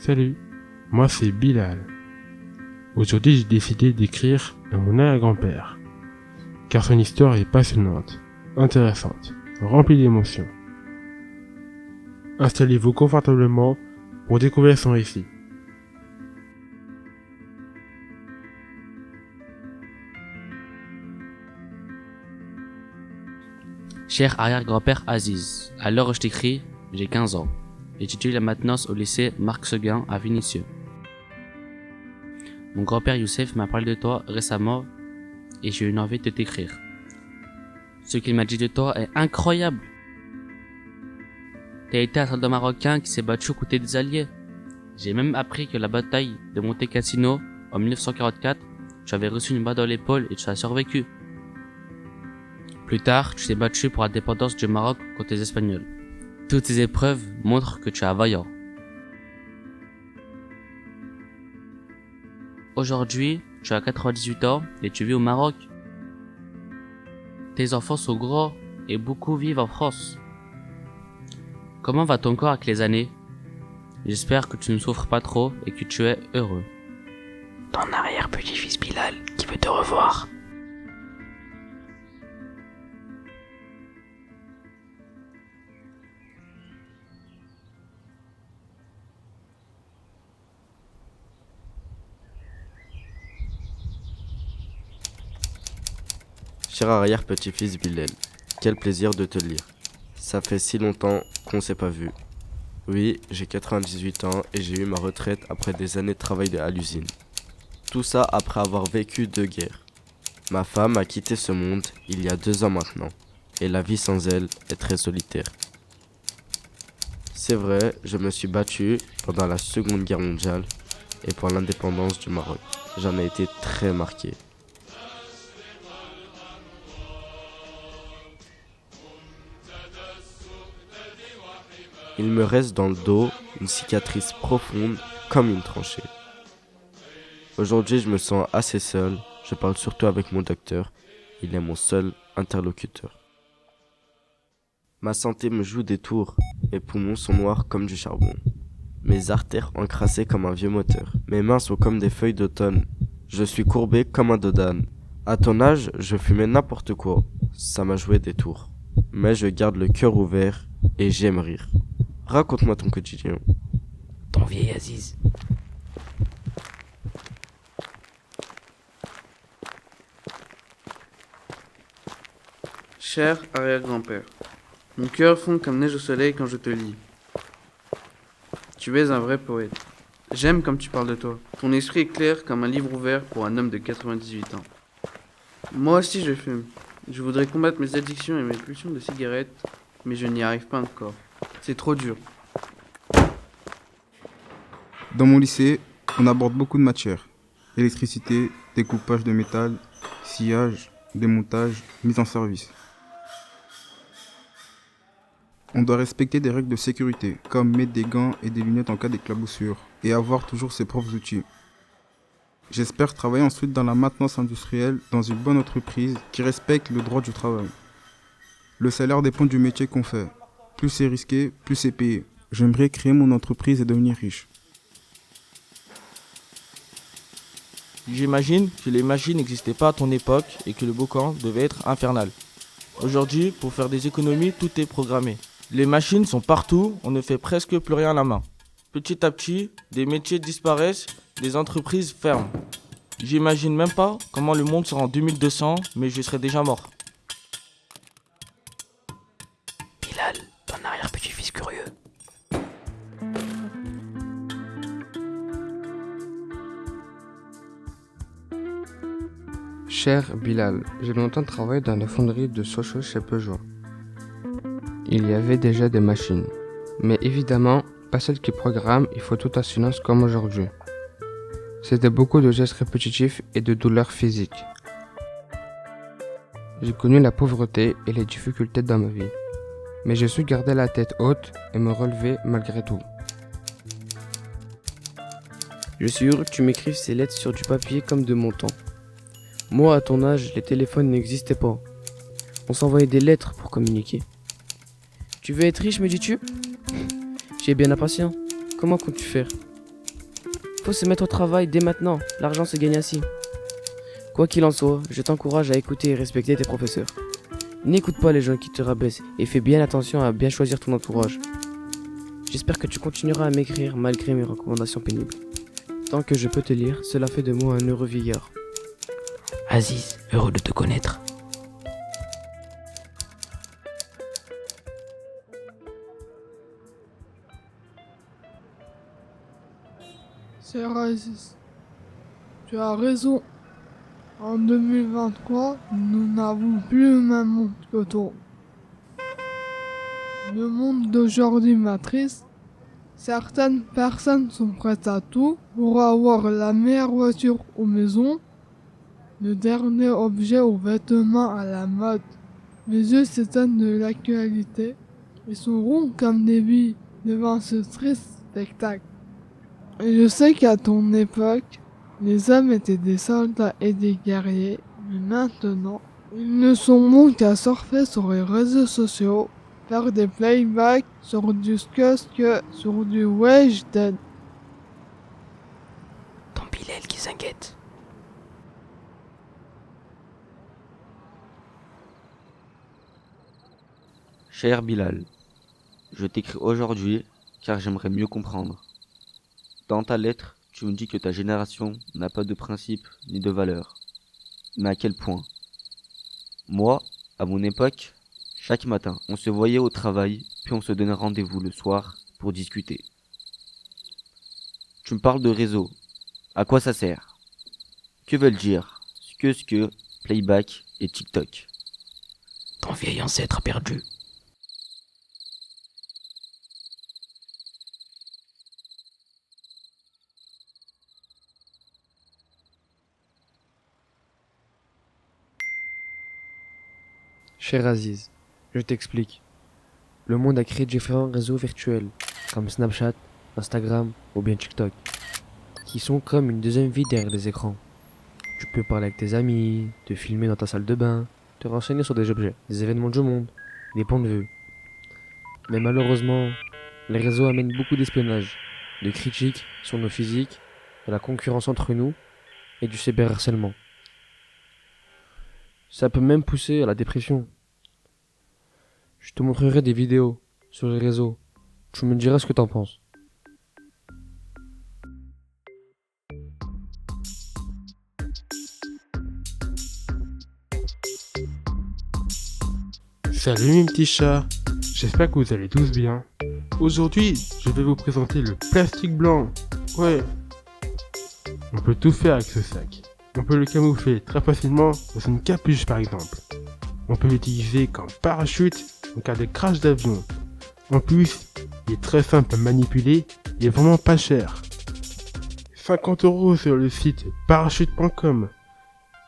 Salut, moi c'est Bilal. Aujourd'hui j'ai décidé d'écrire à mon arrière-grand-père, car son histoire est passionnante, intéressante, remplie d'émotions. Installez-vous confortablement pour découvrir son récit. Cher arrière-grand-père Aziz, à l'heure où je t'écris, j'ai 15 ans. J'étudie la maintenance au lycée Marc Seguin à Vénissieux. Mon grand-père Youssef m'a parlé de toi récemment et j'ai eu une envie de t'écrire. Ce qu'il m'a dit de toi est incroyable. T'as été un soldat marocain qui s'est battu aux côtés des Alliés. J'ai même appris que la bataille de Monte Cassino en 1944, tu avais reçu une balle dans l'épaule et tu as survécu. Plus tard, tu t'es battu pour l'indépendance du Maroc contre les Espagnols. Toutes ces épreuves montrent que tu es un vaillant. Aujourd'hui, tu as 98 ans et tu vis au Maroc. Tes enfants sont grands et beaucoup vivent en France. Comment va ton corps avec les années? J'espère que tu ne souffres pas trop et que tu es heureux. Ton arrière-petit-fils Bilal qui veut te revoir. Cher arrière-petit-fils Bilal, quel plaisir de te lire. Ça fait si longtemps qu'on s'est pas vu. Oui, j'ai 98 ans et j'ai eu ma retraite après des années de travail à l'usine. Tout ça après avoir vécu 2 guerres. Ma femme a quitté ce monde il y a 2 ans maintenant, et la vie sans elle est très solitaire. C'est vrai, je me suis battu pendant la Seconde Guerre mondiale et pour l'indépendance du Maroc. J'en ai été très marqué. Il me reste dans le dos une cicatrice profonde comme une tranchée. Aujourd'hui, je me sens assez seul. Je parle surtout avec mon docteur. Il est mon seul interlocuteur. Ma santé me joue des tours. Mes poumons sont noirs comme du charbon. Mes artères encrassées comme un vieux moteur. Mes mains sont comme des feuilles d'automne. Je suis courbé comme un dodane. À ton âge, je fumais n'importe quoi. Ça m'a joué des tours. Mais je garde le cœur ouvert et j'aime rire. Raconte-moi ton quotidien. Ton vieil Aziz. Cher arrière-grand-père, mon cœur fond comme neige au soleil quand je te lis. Tu es un vrai poète. J'aime comme tu parles de toi. Ton esprit est clair comme un livre ouvert pour un homme de 98 ans. Moi aussi je fume. Je voudrais combattre mes addictions et mes pulsions de cigarettes, mais je n'y arrive pas encore. C'est trop dur. Dans mon lycée, on aborde beaucoup de matières. Électricité, découpage de métal, sciage, démontage, mise en service. On doit respecter des règles de sécurité, comme mettre des gants et des lunettes en cas d'éclaboussure, et avoir toujours ses propres outils. J'espère travailler ensuite dans la maintenance industrielle, dans une bonne entreprise qui respecte le droit du travail. Le salaire dépend du métier qu'on fait. Plus c'est risqué, plus c'est payé. J'aimerais créer mon entreprise et devenir riche. J'imagine que les machines n'existaient pas à ton époque et que le boucan devait être infernal. Aujourd'hui, pour faire des économies, tout est programmé. Les machines sont partout, on ne fait presque plus rien à la main. Petit à petit, des métiers disparaissent, des entreprises ferment. J'imagine même pas comment le monde sera en 2200, mais je serai déjà mort. Bilal, ton arrière-petit-fils curieux. Cher Bilal, j'ai longtemps travaillé dans la fonderie de Sochaux chez Peugeot. Il y avait déjà des machines, mais évidemment, pas celles qui programment, il faut toute assurance comme aujourd'hui. C'était beaucoup de gestes répétitifs et de douleurs physiques. J'ai connu la pauvreté et les difficultés dans ma vie, mais j'ai su garder la tête haute et me relever malgré tout. Je suis heureux que tu m'écrives ces lettres sur du papier comme de mon temps. Moi, à ton âge, les téléphones n'existaient pas. On s'envoyait des lettres pour communiquer. Tu veux être riche, me dis-tu? Tu es bien impatient. Comment comptes-tu faire? Faut se mettre au travail dès maintenant, l'argent se gagne assis. Quoi qu'il en soit, je t'encourage à écouter et respecter tes professeurs. N'écoute pas les gens qui te rabaissent et fais bien attention à bien choisir ton entourage. J'espère que tu continueras à m'écrire malgré mes recommandations pénibles. Tant que je peux te lire, cela fait de moi un heureux vieillard. Aziz, heureux de te connaître. Cher Aziz, tu as raison. En 2023, nous n'avons plus le même monde que toi. Le monde d'aujourd'hui m'attriste. Certaines personnes sont prêtes à tout pour avoir la meilleure voiture ou maison, le dernier objet ou vêtement à la mode. Mes yeux s'éteignent de l'actualité. Ils sont ronds comme des billes devant ce triste spectacle. Et je sais qu'à ton époque, les hommes étaient des soldats et des guerriers, mais maintenant, ils ne sont bons qu'à surfer sur les réseaux sociaux, faire des playbacks sur du Skusk, sur du Weshden. Ton Bilal qui s'inquiète. Cher Bilal, je t'écris aujourd'hui car j'aimerais mieux comprendre. Dans ta lettre, tu me dis que ta génération n'a pas de principes ni de valeurs. Mais à quel point? Moi, à mon époque, chaque matin, on se voyait au travail, puis on se donnait rendez-vous le soir pour discuter. Tu me parles de réseau. À quoi ça sert? Que veulent dire Skusk, Playback et TikTok? Ton vieil ancêtre perdu. Cher Aziz, je t'explique. Le monde a créé différents réseaux virtuels, comme Snapchat, Instagram ou bien TikTok, qui sont comme une deuxième vie derrière les écrans. Tu peux parler avec tes amis, te filmer dans ta salle de bain, te renseigner sur des objets, des événements du monde, des points de vue. Mais malheureusement, les réseaux amènent beaucoup d'espionnage, de critiques sur nos physiques, de la concurrence entre nous et du cyberharcèlement. Ça peut même pousser à la dépression. Je te montrerai des vidéos sur les réseaux. Tu me diras ce que t'en penses. Salut mes petits chats, j'espère que vous allez tous bien. Aujourd'hui, je vais vous présenter le plastique blanc. Ouais, on peut tout faire avec ce sac. On peut le camoufler très facilement dans une capuche par exemple. On peut l'utiliser comme parachute en cas de crash d'avion. En plus, il est très simple à manipuler et vraiment pas cher. 50 € sur le site parachute.com.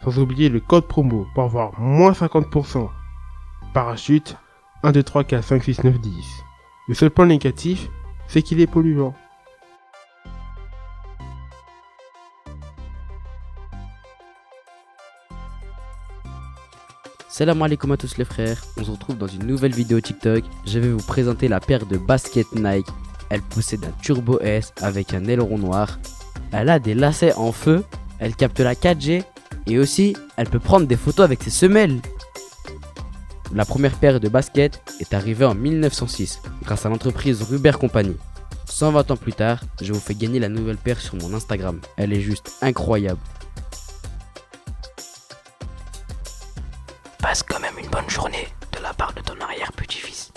Sans oublier le code promo pour avoir moins 50%. Parachute 1, 2, 3, 4, 5, 6, 9, 10. Le seul point négatif, c'est qu'il est polluant. Salam alaikum à tous les frères, on se retrouve dans une nouvelle vidéo TikTok. Je vais vous présenter la paire de baskets Nike. Elle possède un Turbo S avec un aileron noir. Elle a des lacets en feu, elle capte la 4G et aussi elle peut prendre des photos avec ses semelles. La première paire de baskets est arrivée en 1906 grâce à l'entreprise Ruber Company. 120 ans plus tard, je vous fais gagner la nouvelle paire sur mon Instagram. Elle est juste incroyable. Passe quand même une bonne journée de la part de ton arrière-petit-fils.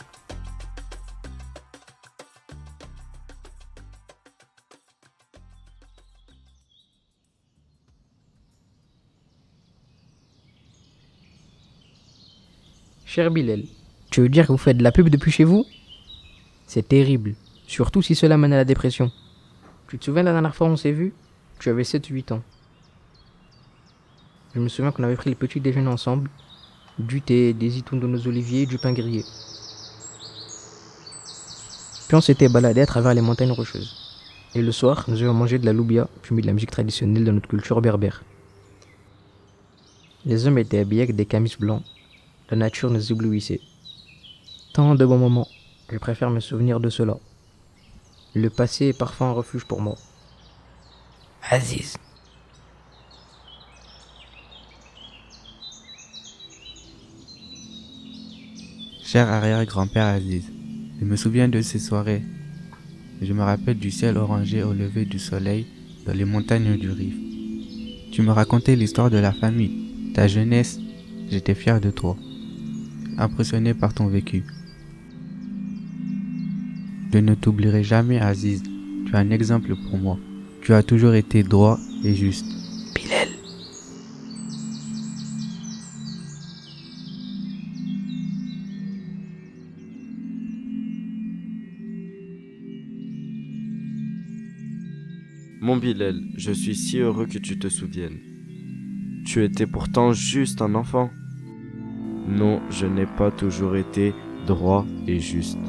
Cher Bilal, tu veux dire que vous faites de la pub depuis chez vous? C'est terrible, surtout si cela mène à la dépression. Tu te souviens de la dernière fois où on s'est vu? Tu avais 7 ou 8 ans. Je me souviens qu'on avait pris le petit déjeuner ensemble. Du thé, des itoons de nos oliviers, du pain grillé. Puis on s'était baladé à travers les montagnes rocheuses. Et le soir, nous avions mangé de la loubia, puis mis de la musique traditionnelle de notre culture berbère. Les hommes étaient habillés avec des camis blancs. La nature nous éblouissait. Tant de bons moments. Je préfère me souvenir de cela. Le passé est parfois un refuge pour moi. Aziz. Cher arrière-grand-père Aziz, je me souviens de ces soirées. Je me rappelle du ciel orangé au lever du soleil dans les montagnes du Rif. Tu me racontais l'histoire de la famille, ta jeunesse, j'étais fier de toi, impressionné par ton vécu. Je ne t'oublierai jamais Aziz, tu es un exemple pour moi. Tu as toujours été droit et juste. Bilal. Mon Bilal, je suis si heureux que tu te souviennes. Tu étais pourtant juste un enfant. Non, je n'ai pas toujours été droit et juste.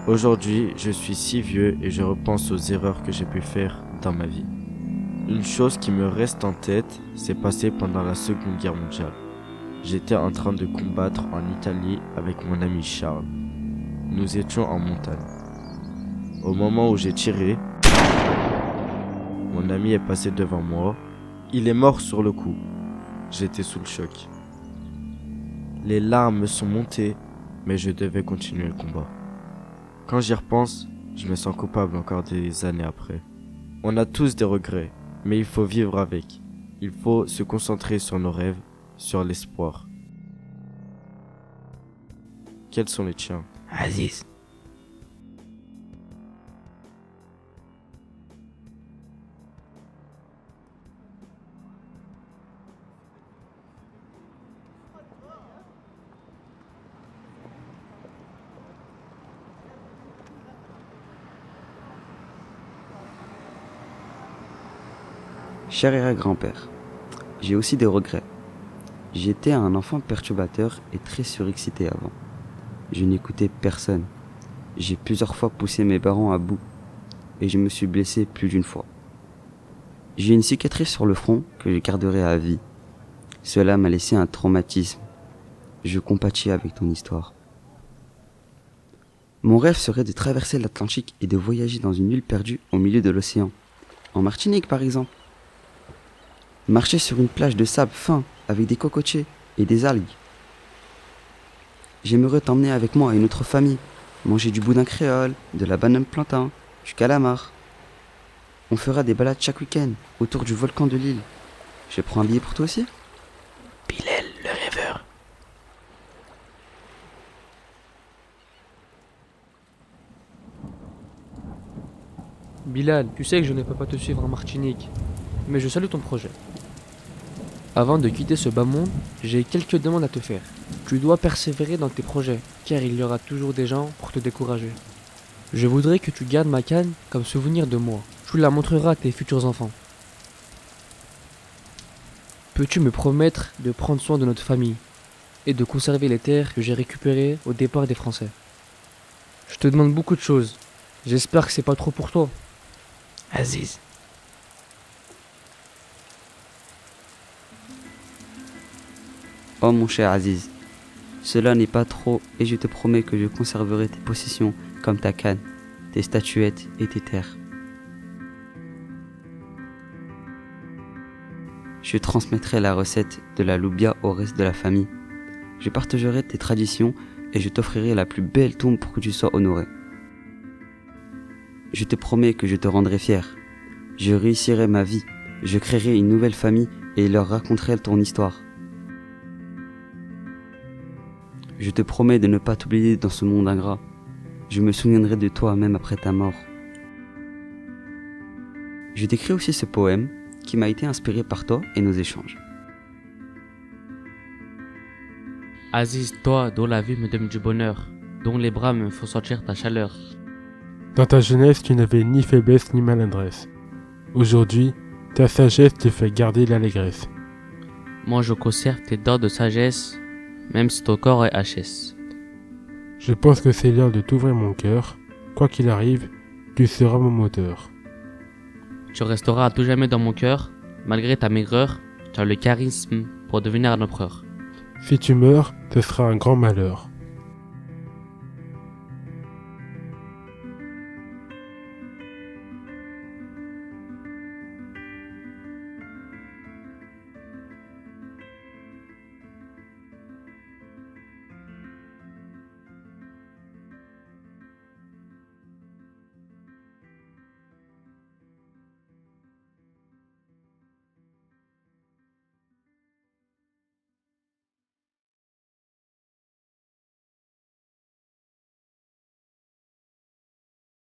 Aujourd'hui, je suis si vieux et je repense aux erreurs que j'ai pu faire dans ma vie. Une chose qui me reste en tête s'est passée pendant la Seconde Guerre mondiale. J'étais en train de combattre en Italie avec mon ami Charles. Nous étions en montagne. Au moment où j'ai tiré, mon ami est passé devant moi. Il est mort sur le coup. J'étais sous le choc. Les larmes me sont montées, mais je devais continuer le combat. Quand j'y repense, je me sens coupable encore des années après. On a tous des regrets, mais il faut vivre avec. Il faut se concentrer sur nos rêves, sur l'espoir. Quels sont les tiens? Aziz. Cher arrière-grand-père, j'ai aussi des regrets. J'étais un enfant perturbateur et très surexcité avant. Je n'écoutais personne. J'ai plusieurs fois poussé mes parents à bout et je me suis blessé plus d'une fois. J'ai une cicatrice sur le front que je garderai à vie. Cela m'a laissé un traumatisme. Je compatis avec ton histoire. Mon rêve serait de traverser l'Atlantique et de voyager dans une île perdue au milieu de l'océan. En Martinique par exemple. Marcher sur une plage de sable fin avec des cocotiers et des algues. J'aimerais t'emmener avec moi à une autre famille, manger du boudin créole, de la banane plantain, du calamar. On fera des balades chaque week-end autour du volcan de l'île. Je prends un billet pour toi aussi? Bilal, le rêveur. Bilal, tu sais que je ne peux pas te suivre en Martinique, mais je salue ton projet. Avant de quitter ce bas monde, j'ai quelques demandes à te faire. Tu dois persévérer dans tes projets, car il y aura toujours des gens pour te décourager. Je voudrais que tu gardes ma canne comme souvenir de moi. Tu la montreras à tes futurs enfants. Peux-tu me promettre de prendre soin de notre famille et de conserver les terres que j'ai récupérées au départ des Français? Je te demande beaucoup de choses. J'espère que c'est pas trop pour toi. Aziz. Oh mon cher Aziz, cela n'est pas trop et je te promets que je conserverai tes possessions comme ta canne, tes statuettes et tes terres. Je transmettrai la recette de la loubia au reste de la famille. Je partagerai tes traditions et je t'offrirai la plus belle tombe pour que tu sois honoré. Je te promets que je te rendrai fier. Je réussirai ma vie, je créerai une nouvelle famille et leur raconterai ton histoire. Je te promets de ne pas t'oublier dans ce monde ingrat. Je me souviendrai de toi même après ta mort. Je t'écris aussi ce poème qui m'a été inspiré par toi et nos échanges. Aziz, toi dont la vie me donne du bonheur, dont les bras me font sentir ta chaleur. Dans ta jeunesse, tu n'avais ni faiblesse ni maladresse. Aujourd'hui, ta sagesse te fait garder l'allégresse. Moi je conserve tes dents de sagesse, même si ton corps est HS. Je pense que c'est l'heure de t'ouvrir mon cœur. Quoi qu'il arrive, tu seras mon moteur. Tu resteras à tout jamais dans mon cœur, malgré ta maigreur, tu as le charisme pour devenir un empereur. Si tu meurs, ce sera un grand malheur.